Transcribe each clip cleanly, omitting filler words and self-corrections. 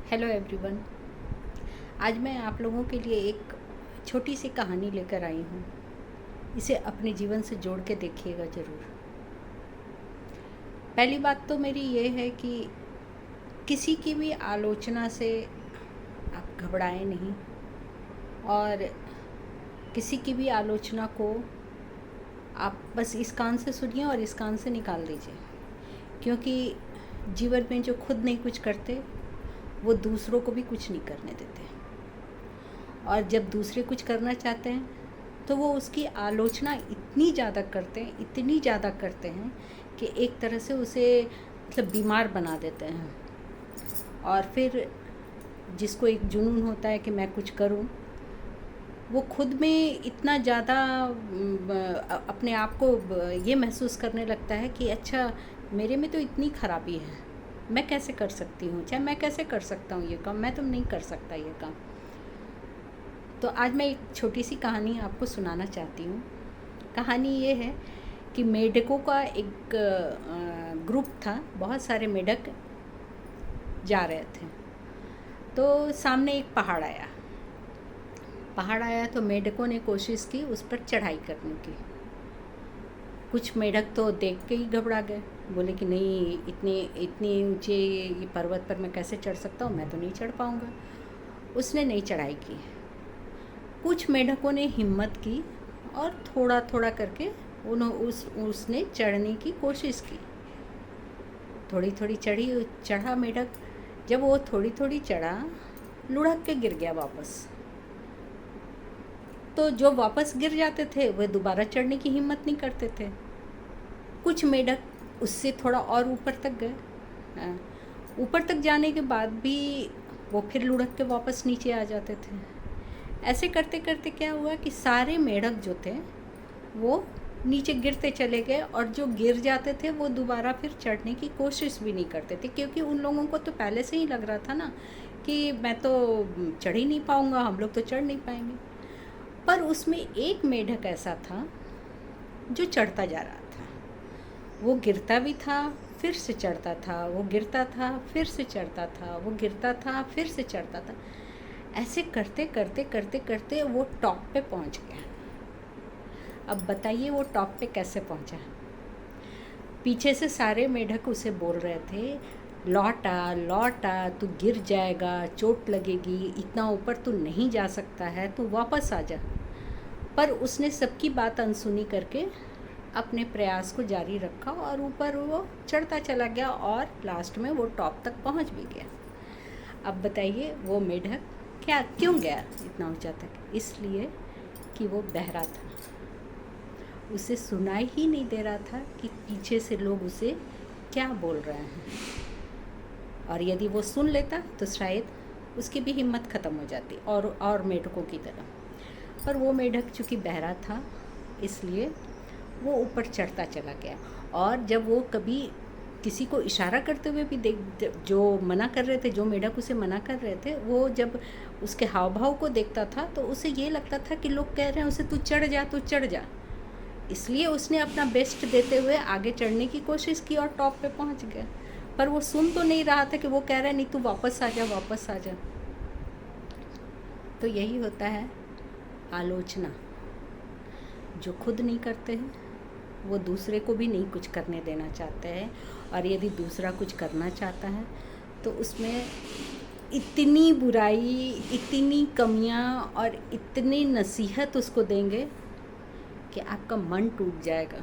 Hello everyone. आज मैं आप लोगों के लिए एक छोटी सी कहानी लेकर आई हूँ। इसे अपने जीवन से जोड़ के देखिएगा ज़रूर। पहली बात तो मेरी ये है कि किसी की भी आलोचना से आप घबराएं नहीं, और किसी की भी आलोचना को आप बस इस कान से सुनिए और इस कान से निकाल दीजिए, क्योंकि जीवन में जो खुद नहीं कुछ करते वो दूसरों को भी कुछ नहीं करने देते, और जब दूसरे कुछ करना चाहते हैं तो वो उसकी आलोचना इतनी ज़्यादा करते हैं कि एक तरह से उसे मतलब बीमार बना देते हैं। और फिर जिसको एक जुनून होता है कि मैं कुछ करूं, वो खुद में इतना ज़्यादा अपने आप को ये महसूस करने लगता है कि अच्छा, मेरे में तो इतनी खराबी है, मैं कैसे कर सकती हूँ, चाहे मैं कैसे कर सकता हूँ ये काम, मैं तो नहीं कर सकता ये काम। तो आज मैं एक छोटी सी कहानी आपको सुनाना चाहती हूँ। कहानी ये है कि मेढकों का एक ग्रुप था, बहुत सारे मेढक जा रहे थे। तो सामने एक पहाड़ आया तो मेढकों ने कोशिश की उस पर चढ़ाई करने की। कुछ मेढक तो देख के ही घबरा गए, बोले कि नहीं, इतनी ऊंचे ये पर्वत पर मैं कैसे चढ़ सकता हूँ, मैं तो नहीं चढ़ पाऊँगा। उसने नहीं चढ़ाई की। कुछ मेढकों ने हिम्मत की और थोड़ा थोड़ा करके उसने चढ़ने की कोशिश की। थोड़ी थोड़ी चढ़ा मेढक। जब वो थोड़ी थोड़ी चढ़ा, लुढ़क के गिर गया वापस। तो जो वापस गिर जाते थे वे दोबारा चढ़ने की हिम्मत नहीं करते थे। कुछ मेढक उससे थोड़ा और ऊपर तक गए। ऊपर तक जाने के बाद भी वो फिर लुढ़क के वापस नीचे आ जाते थे। ऐसे करते करते क्या हुआ कि सारे मेढक जो थे वो नीचे गिरते चले गए, और जो गिर जाते थे वो दोबारा फिर चढ़ने की कोशिश भी नहीं करते थे, क्योंकि उन लोगों को तो पहले से ही लग रहा था ना कि मैं तो चढ़ ही नहीं पाऊँगा, हम लोग तो चढ़ नहीं पाएंगे। पर उसमें एक मेढक ऐसा था जो चढ़ता जा रहा था। वो गिरता भी था, फिर से चढ़ता था, वो गिरता था, फिर से चढ़ता था, वो गिरता था, फिर से चढ़ता था। ऐसे करते करते करते करते वो टॉप पे पहुंच गया। अब बताइए वो टॉप पे कैसे पहुंचा? पीछे से सारे मेढक उसे बोल रहे थे, लौटा लौटा, तू गिर जाएगा, चोट लगेगी, इतना ऊपर तू नहीं जा सकता है, तू वापस आ जा। पर उसने सबकी बात अनसुनी करके अपने प्रयास को जारी रखा और ऊपर वो चढ़ता चला गया, और लास्ट में वो टॉप तक पहुंच भी गया। अब बताइए वो मेढक क्यों गया इतना ऊंचा तक? इसलिए कि वो बहरा था। उसे सुनाई ही नहीं दे रहा था कि पीछे से लोग उसे क्या बोल रहे हैं, और यदि वो सुन लेता तो शायद उसकी भी हिम्मत ख़त्म हो जाती और मेढकों की तरह। पर वो मेढक चूँकि बहरा था, इसलिए वो ऊपर चढ़ता चला गया। और जब वो कभी किसी को इशारा करते हुए भी जो मना कर रहे थे, जो मेढक उसे मना कर रहे थे, वो जब उसके हाव भाव को देखता था तो उसे ये लगता था कि लोग कह रहे हैं उसे तू चढ़ जा, तू चढ़ जा। इसलिए उसने अपना बेस्ट देते हुए आगे चढ़ने की कोशिश की और टॉप पे पहुंच गया। पर वो सुन तो नहीं रहा था कि वो कह रहा है नहीं, तू वापस आ जा, वापस आ जा। तो यही होता है आलोचना। जो खुद नहीं करते हैं वो दूसरे को भी नहीं कुछ करने देना चाहते हैं, और यदि दूसरा कुछ करना चाहता है तो उसमें इतनी बुराई, इतनी कमियां और इतनी नसीहत उसको देंगे कि आपका मन टूट जाएगा,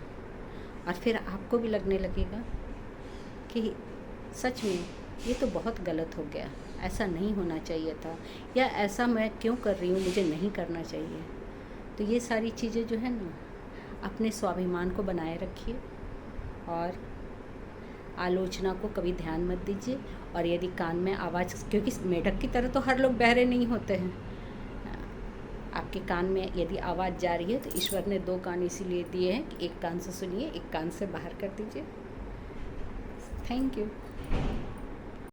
और फिर आपको भी लगने लगेगा कि सच में ये तो बहुत गलत हो गया, ऐसा नहीं होना चाहिए था, या ऐसा मैं क्यों कर रही हूँ, मुझे नहीं करना चाहिए। तो ये सारी चीज़ें जो है ना, अपने स्वाभिमान को बनाए रखिए और आलोचना को कभी ध्यान मत दीजिए। और यदि कान में आवाज़, क्योंकि मेढक की तरह तो हर लोग बहरे नहीं होते हैं, आपके कान में यदि आवाज़ जा रही है तो ईश्वर ने 2 कान इसीलिए दिए हैं कि एक कान से सुनिए, एक कान से बाहर कर दीजिए। Thank you.